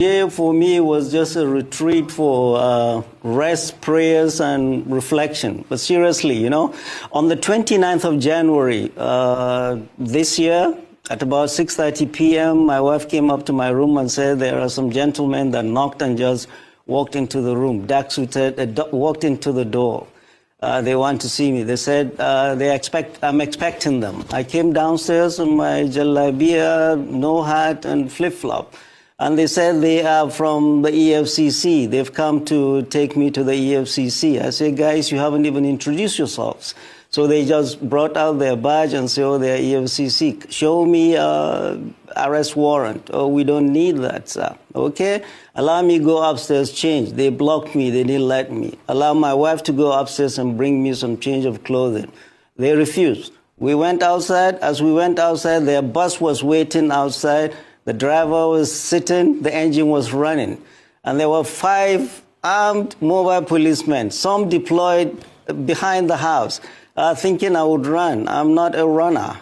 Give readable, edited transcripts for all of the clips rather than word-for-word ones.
Kuje for me was just a retreat for rest, prayers, and reflection. But seriously, you know, on the 29th of January this year, at about 6:30 p.m., my wife came up to my room and said there are some gentlemen that knocked and just walked into the room, walked into the door. They want to see me. They said I'm expecting them. I came downstairs in my jalabia, no hat, and flip-flop. And they said they are from the EFCC. They've come to take me to the EFCC. I said, guys, you haven't even introduced yourselves. So they just brought out their badge and said, oh, they're EFCC. Show me arrest warrant. Oh, we don't need that, sir. Okay? Allow me to go upstairs, change. They blocked me. They didn't let me. Allow my wife to go upstairs and bring me some change of clothing. They refused. We went outside. As we went outside, their bus was waiting outside. The driver was sitting. The engine was running. And there were 5 armed mobile policemen, some deployed behind the house. Thinking I would run. I'm not a runner.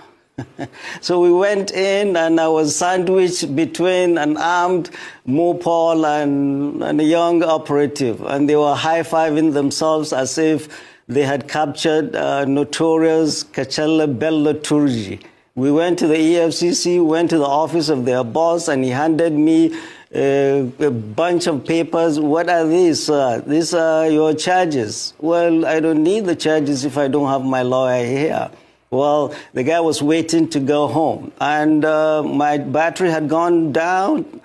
So we went in, and I was sandwiched between an armed Mopol and a young operative. And they were high-fiving themselves as if they had captured notorious Kachalla Bello Turji. We went to the EFCC, went to the office of their boss, and he handed me a bunch of papers. What are these? These are your charges. Well, I don't need the charges if I don't have my lawyer here. Well, the guy was waiting to go home, and my battery had gone down,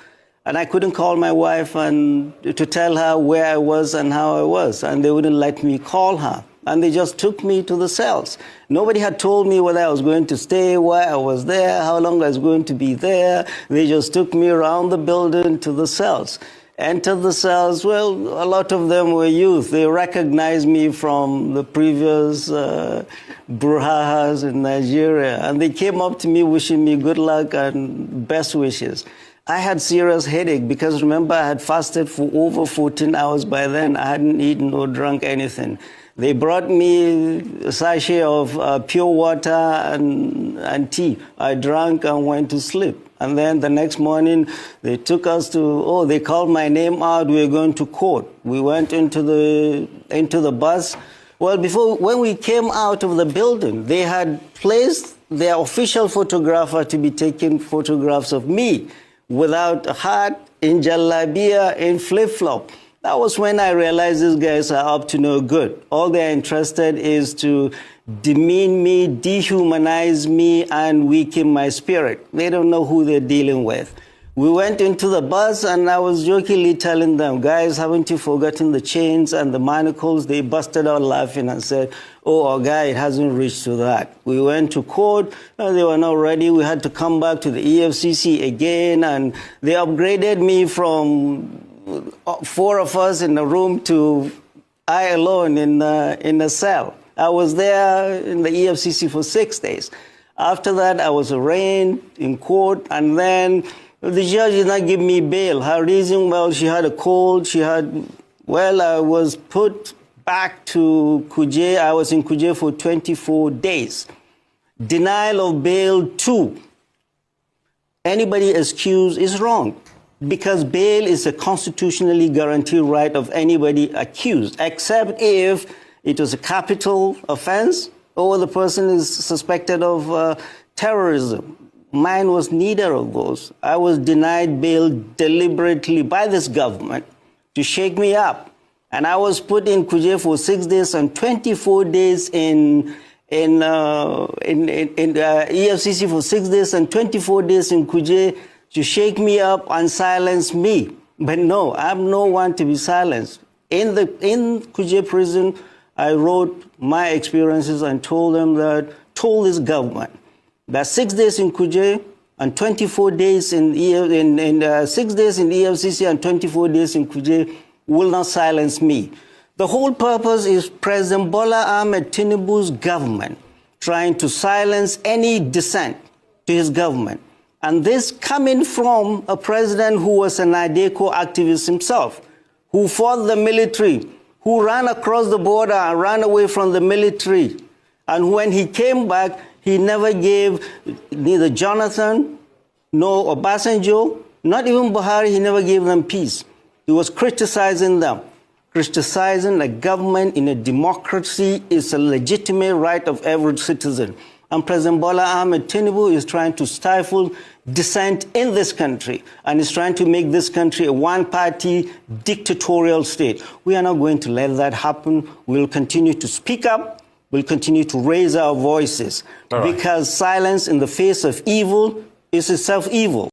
and I couldn't call my wife and to tell her where I was and how I was, and they wouldn't let me call her. And they just took me to the cells. Nobody had told me whether I was going to stay, why I was there, how long I was going to be there. They just took me around the building to the cells. Entered the cells. Well, a lot of them were youth. They recognized me from the previous brouhahas in Nigeria. And they came up to me wishing me good luck and best wishes. I had serious headache because, remember, I had fasted for over 14 hours by then. I hadn't eaten or drunk anything. They brought me a sachet of pure water and tea. I drank and went to sleep. And then the next morning, they took us to, they called my name out. We were going to court. We went into the bus. Well, when we came out of the building, they had placed their official photographer to be taking photographs of me without a hat, in jalabia, in flip-flop. That was when I realized these guys are up to no good. All they're interested is to demean me, dehumanize me, and weaken my spirit. They don't know who they're dealing with. We went into the bus, and I was jokingly telling them, guys, haven't you forgotten the chains and the manacles? They busted out laughing and said, oh, our guy, it hasn't reached to that. We went to court. They were not ready. We had to come back to the EFCC again, and they upgraded me from 4 of us in a room to I alone in a cell. I was there in the EFCC for 6 days. After that, I was arraigned in court, and then the judge did not give me bail. Her reason, well, she had a cold. I was put back to Kuje. I was in Kuje for 24 days. Denial of bail 2. Anybody excused is wrong, because bail is a constitutionally guaranteed right of anybody accused, except if it was a capital offense or the person is suspected of terrorism. Mine was neither of those. I was denied bail deliberately by this government to shake me up. And I was put in Kuje for 6 days and 24 days in EFCC for 6 days and 24 days in Kuje to shake me up and silence me. But no, I'm no one to be silenced. In Kuje prison, I wrote my experiences and told this government that 6 days in Kuje and 24 days in 6 days in EFCC and 24 days in Kuje will not silence me. The whole purpose is President Bola Ahmed Tinubu's government trying to silence any dissent to his government. And this coming from a president who was an Adeko activist himself, who fought the military, who ran across the border and ran away from the military. And when he came back, he never gave neither Jonathan, nor Obasanjo, Not even Buhari, he never gave them peace. He was criticizing them. Criticizing a government in a democracy is a legitimate right of every citizen. And President Bola Ahmed Tinubu is trying to stifle dissent in this country and is trying to make this country a one-party dictatorial state. We are not going to let that happen. We'll continue to speak up. We'll continue to raise our voices because silence in the face of evil is itself evil.